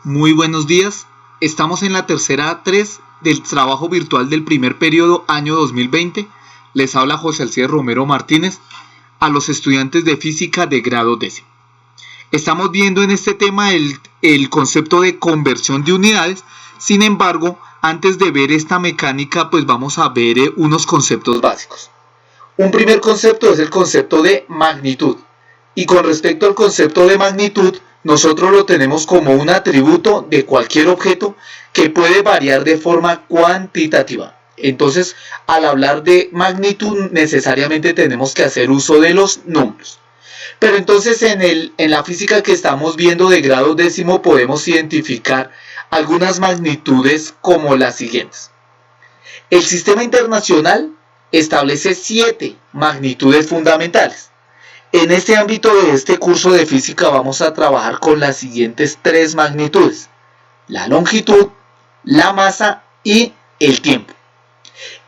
Muy buenos días. Estamos en la tercera 3 del trabajo virtual del primer periodo año 2020. Les habla José Alcides Romero Martínez a los estudiantes de física de grado décimo. Estamos viendo en este tema el concepto de conversión de unidades. Sin embargo, antes de ver esta mecánica, pues vamos a ver unos conceptos básicos. Un primer concepto es el concepto de magnitud. Y con respecto al concepto de magnitud, nosotros lo tenemos como un atributo de cualquier objeto que puede variar de forma cuantitativa. Entonces, al hablar de magnitud, necesariamente tenemos que hacer uso de los números. Pero entonces en la física que estamos viendo de grado décimo podemos identificar algunas magnitudes como las siguientes. El sistema internacional establece 7 magnitudes fundamentales. En este ámbito de este curso de física vamos a trabajar con las siguientes 3 magnitudes: la longitud, la masa y el tiempo.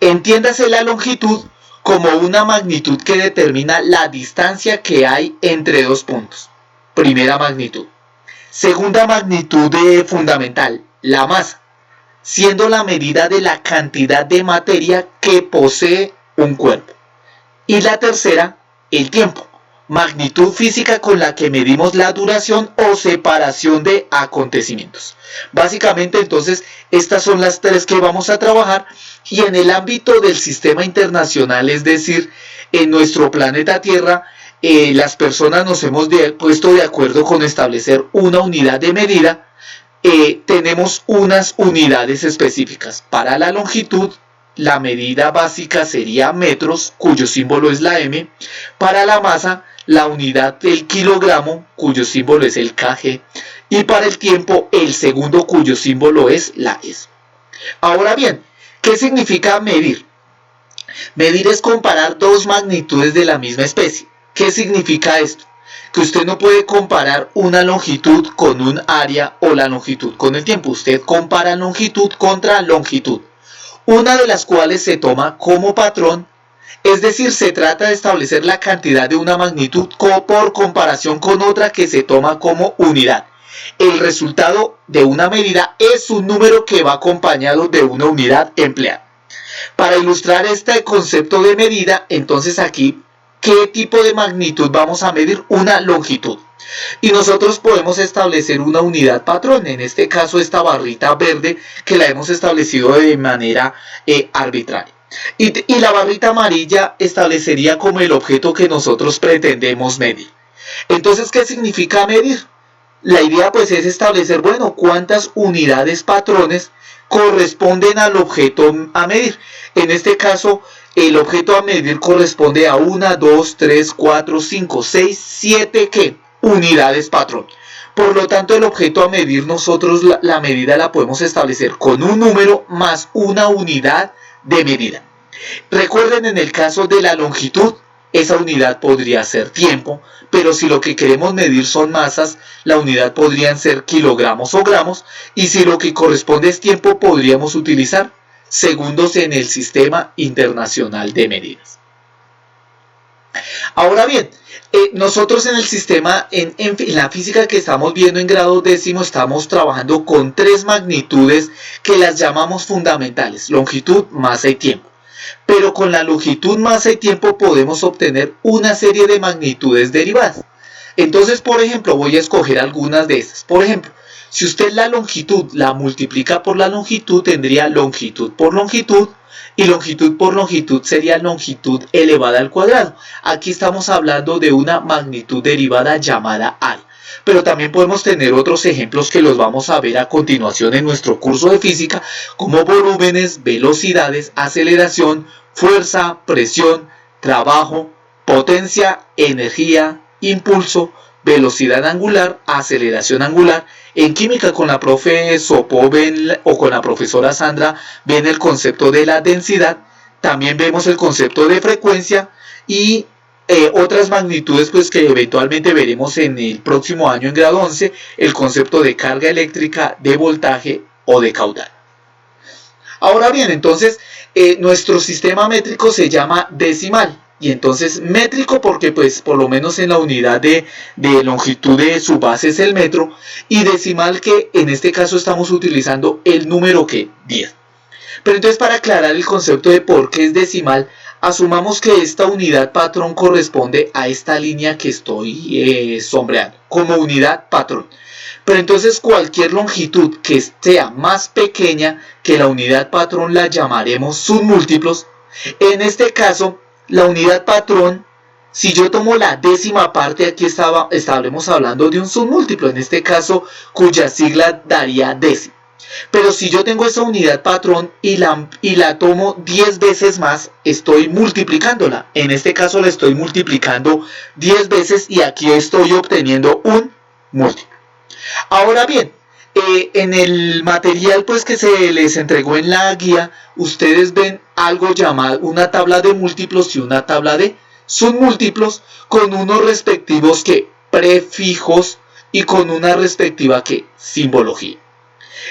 Entiéndase la longitud como una magnitud que determina la distancia que hay entre dos puntos. Primera magnitud. Segunda magnitud fundamental, la masa, siendo la medida de la cantidad de materia que posee un cuerpo. Y la tercera, el tiempo, magnitud física con la que medimos la duración o separación de acontecimientos. Básicamente, entonces, estas son las 3 que vamos a trabajar, y en el ámbito del sistema internacional, es decir, en nuestro planeta Tierra, las personas nos hemos puesto de acuerdo con establecer una unidad de medida. Tenemos unas unidades específicas. Para la longitud, la medida básica sería metros, cuyo símbolo es la M. Para la masa, la unidad del kilogramo, cuyo símbolo es el kg. Y para el tiempo, el segundo, cuyo símbolo es la S. Ahora bien, ¿qué significa medir? Medir es comparar dos magnitudes de la misma especie. ¿Qué significa esto? Que usted no puede comparar una longitud con un área o la longitud con el tiempo. Usted compara longitud contra longitud, una de las cuales se toma como patrón, es decir, se trata de establecer la cantidad de una magnitud por comparación con otra que se toma como unidad. El resultado de una medida es un número que va acompañado de una unidad empleada. Para ilustrar este concepto de medida, entonces aquí, ¿qué tipo de magnitud vamos a medir? Una longitud. Y nosotros podemos establecer una unidad patrón, en este caso esta barrita verde que la hemos establecido de manera arbitraria. Y la barrita amarilla establecería como el objeto que nosotros pretendemos medir. Entonces, ¿qué significa medir? La idea pues es establecer, bueno, cuántas unidades patrones corresponden al objeto a medir. En este caso, el objeto a medir corresponde a 1, 2, 3, 4, 5, 6, 7, ¿qué? Unidades patrón. Por lo tanto, el objeto a medir, nosotros la medida la podemos establecer con un número más una unidad de medida. Recuerden, en el caso de la longitud, esa unidad podría ser tiempo, pero si lo que queremos medir son masas, la unidad podrían ser kilogramos o gramos, y si lo que corresponde es tiempo, podríamos utilizar segundos en el Sistema Internacional de Medidas. Ahora bien, nosotros en el sistema, en la física que estamos viendo en grado décimo, estamos trabajando con 3 magnitudes que las llamamos fundamentales: longitud, masa y tiempo. Pero con la longitud, masa y tiempo podemos obtener una serie de magnitudes derivadas. Entonces, por ejemplo, voy a escoger algunas de estas. Por ejemplo, si usted la longitud la multiplica por la longitud, tendría longitud por longitud, y longitud por longitud sería longitud elevada al cuadrado. Aquí estamos hablando de una magnitud derivada llamada área. Pero también podemos tener otros ejemplos que los vamos a ver a continuación en nuestro curso de física, como volúmenes, velocidades, aceleración, fuerza, presión, trabajo, potencia, energía, impulso, velocidad angular, aceleración angular. En química, con la profe Sopo o con la profesora Sandra ven el concepto de la densidad. También vemos el concepto de frecuencia y otras magnitudes pues que eventualmente veremos en el próximo año en grado 11, el concepto de carga eléctrica, de voltaje o de caudal. Ahora bien, entonces nuestro sistema métrico se llama decimal. y entonces métrico porque pues por lo menos en la unidad de longitud de su base es el metro, y decimal que en este caso estamos utilizando el número que 10. Pero entonces para aclarar el concepto de por qué es decimal, asumamos que esta unidad patrón corresponde a esta línea que estoy sombreando como unidad patrón. Pero entonces cualquier longitud que sea más pequeña que la unidad patrón la llamaremos submúltiplos. En este caso, la unidad patrón, si yo tomo la décima parte, aquí estaremos hablando de un submúltiplo, en este caso cuya sigla daría décimo. Pero si yo tengo esa unidad patrón y la tomo 10 veces más, estoy multiplicándola. En este caso la estoy multiplicando 10 veces y aquí estoy obteniendo un múltiplo. Ahora bien, en el material pues que se les entregó en la guía, ustedes ven algo llamado una tabla de múltiplos y una tabla de submúltiplos con unos respectivos prefijos y con una respectiva simbología.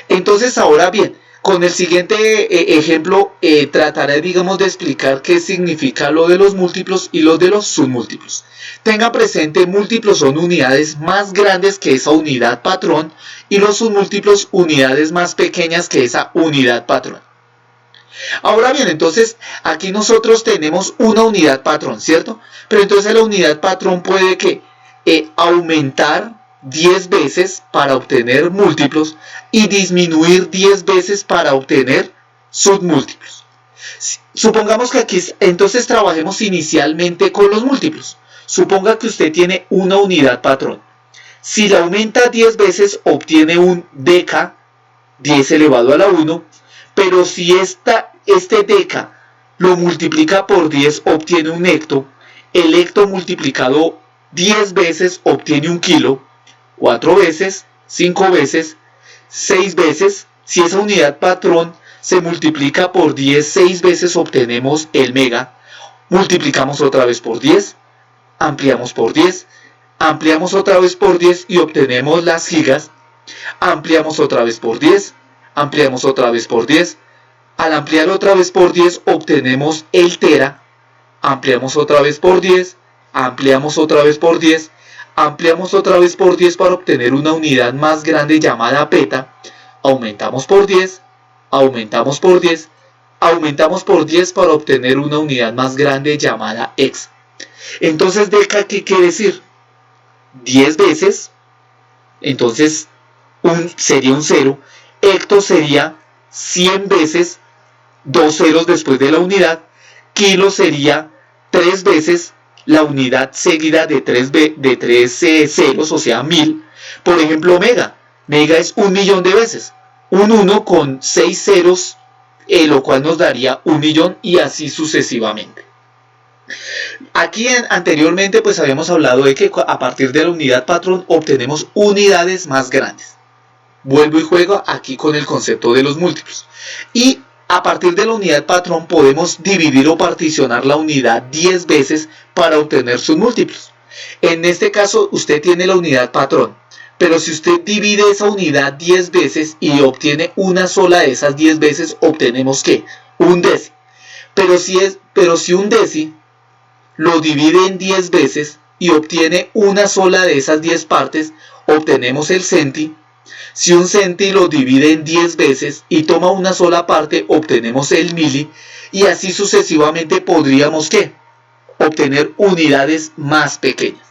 Entonces ahora bien, con el siguiente ejemplo trataré digamos de explicar qué significa lo de los múltiplos y lo de los submúltiplos. Tenga presente, múltiplos son unidades más grandes que esa unidad patrón y los submúltiplos unidades más pequeñas que esa unidad patrón. Ahora bien, entonces aquí nosotros tenemos una unidad patrón, ¿cierto? Pero entonces la unidad patrón puede aumentar 10 veces para obtener múltiplos y disminuir 10 veces para obtener submúltiplos. Supongamos que aquí entonces trabajemos inicialmente con los múltiplos. Suponga que usted tiene una unidad patrón. Si la aumenta 10 veces obtiene un deca, 10 elevado a la 1, pero si este deca lo multiplica por 10 obtiene un hecto, el hecto multiplicado 10 veces obtiene un kilo, 4 veces, 5 veces, 6 veces. Si esa unidad patrón se multiplica por 10, 6 veces obtenemos el mega. Multiplicamos otra vez por 10, ampliamos por 10, ampliamos otra vez por 10 y obtenemos las gigas. Ampliamos otra vez por 10, ampliamos otra vez por 10. Al ampliar otra vez por 10 obtenemos el tera. Ampliamos otra vez por 10, ampliamos otra vez por 10. Ampliamos otra vez por 10 para obtener una unidad más grande llamada peta. Aumentamos por 10, aumentamos por 10, aumentamos por 10 para obtener una unidad más grande llamada hexa. Entonces, deca, ¿qué quiere decir? 10 veces, entonces sería un 0. Hecto sería 100 veces, 2 ceros después de la unidad. Kilo sería 3 veces la unidad seguida de 3 ceros, o sea 1000. Por ejemplo, mega es 1.000.000 de veces. Un 1 con 6 ceros, lo cual nos daría 1.000.000 y así sucesivamente. Aquí anteriormente pues habíamos hablado de que a partir de la unidad patrón obtenemos unidades más grandes. Vuelvo y juego aquí con el concepto de los múltiplos. Y a partir de la unidad patrón podemos dividir o particionar la unidad 10 veces para obtener sus múltiplos. En este caso usted tiene la unidad patrón, pero si usted divide esa unidad 10 veces y obtiene una sola de esas 10 veces, obtenemos ¿qué? Un deci. Pero si un deci lo divide en 10 veces y obtiene una sola de esas 10 partes, obtenemos el centi. Si un centi lo divide en 10 veces y toma una sola parte, obtenemos el mili, y así sucesivamente podríamos ¿qué? Obtener unidades más pequeñas.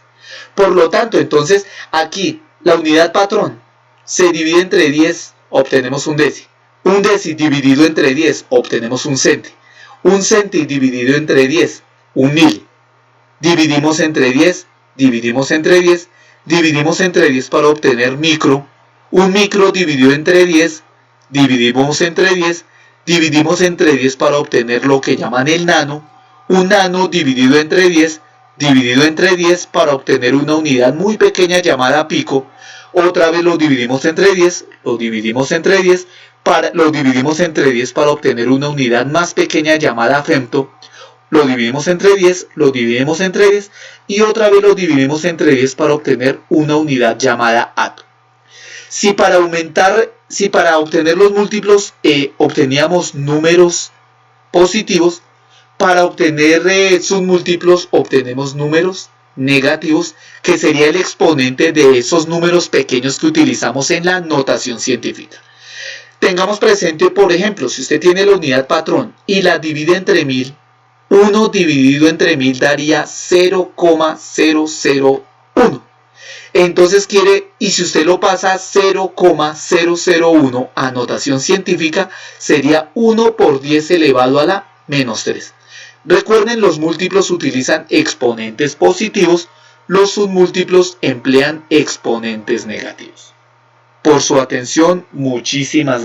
Por lo tanto, entonces aquí la unidad patrón se divide entre 10, obtenemos un deci. Un deci dividido entre 10, obtenemos un centi. Un centi dividido entre 10, un mili. Dividimos entre 10, dividimos entre 10, dividimos entre 10 para obtener micro. Un micro dividido entre 10, dividimos entre 10, dividimos entre 10 para obtener lo que llaman el nano. Un nano dividido entre 10, dividido entre 10 para obtener una unidad muy pequeña llamada pico. Otra vez lo dividimos entre 10, lo dividimos entre 10, lo dividimos entre 10 para obtener una unidad más pequeña llamada femto. Lo dividimos entre 10, lo dividimos entre 10 y otra vez lo dividimos entre 10 para obtener una unidad llamada ato. Si para obtener los múltiplos obteníamos números positivos, Para obtener submúltiplos obtenemos números negativos, que sería el exponente de esos números pequeños que utilizamos en la notación científica. Tengamos presente, por ejemplo, si usted tiene la unidad patrón y la divide entre 1000, 1 dividido entre 1000 daría 0,001. Entonces y si usted lo pasa a 0,001 a notación científica, sería 1 por 10 elevado a la menos 3. Recuerden, los múltiplos utilizan exponentes positivos, los submúltiplos emplean exponentes negativos. Por su atención, muchísimas gracias.